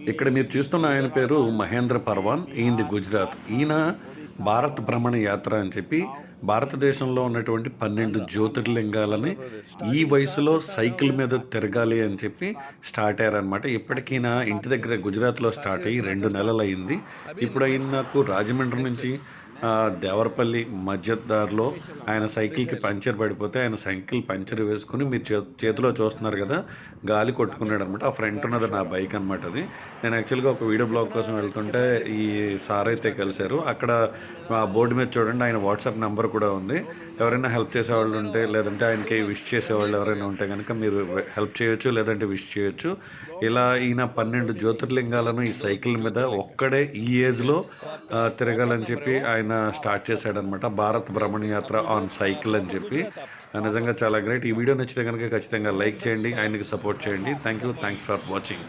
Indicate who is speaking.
Speaker 1: ఇక్కడ మీరు చూస్తున్న ఆయన పేరు మహేంద్ర పర్వాన్. ఈయనది గుజరాత్. ఈయన భారత్ భ్రమణ యాత్ర అని చెప్పి భారతదేశంలో ఉన్నటువంటి 12 జ్యోతిర్లింగాలని ఈ వయసులో సైకిల్ మీద తిరగాలి అని చెప్పి స్టార్ట్ అయ్యారనమాట. ఇప్పటికీనా ఇంటి దగ్గర గుజరాత్‌లో స్టార్ట్ అయ్యి 2 నెలలయింది. ఇప్పుడు ఆయన నాకు రాజమండ్రి నుంచి దేవరపల్లి మధ్య దారిలో ఆయన సైకిల్‌కి పంక్చర్ పడిపోతే ఆయన సైకిల్ పంక్చర్ వేసుకొని మీరు చేతిలో చూస్తున్నారు గదా! గాలి కొట్టుకున్నాడనమాట. ఆ ఫ్రంట్ ఉన్నది నా బైక్ అనమాట అది. నేను యాక్చువల్‌గా ఒక వీడియో బ్లాగ్ కోసం వెళ్తుంటే ఈ సార్ అయితే కలిసారు. అక్కడ బోర్డు మీద చూడండి ఆయన వాట్సాప్ నంబర్ కూడా ఉంది. ఎవరైనా హెల్ప్ చేసేవాళ్ళు ఉంటే లేదంటే ఆయనకి విష్ చేసేవాళ్ళు ఎవరైనా ఉంటే గనక మీరు హెల్ప్ చేయొచ్చు. లేదంటే విష్ చేయొచ్చు. ఇలా ఈయన 12 జ్యోతిర్లింగాలను ఈ సైకిల్ మీద ఒక్కడే ఈ ఏజ్‌లో తిరగాలని చెప్పి ఆయన స్టార్ట్ చేశాడనమాట. భారత్ భ్రమణ యాత్ర ఆన్ సైకిల్ అని చెప్పి. నిజంగా చాలా గ్రేట్. ఈ వీడియో నచ్చితే గనక ఖచ్చితంగా లైక్ చేయండి. ఆయనకి సపోర్ట్ చేయండి. Thank you. Thanks for watching.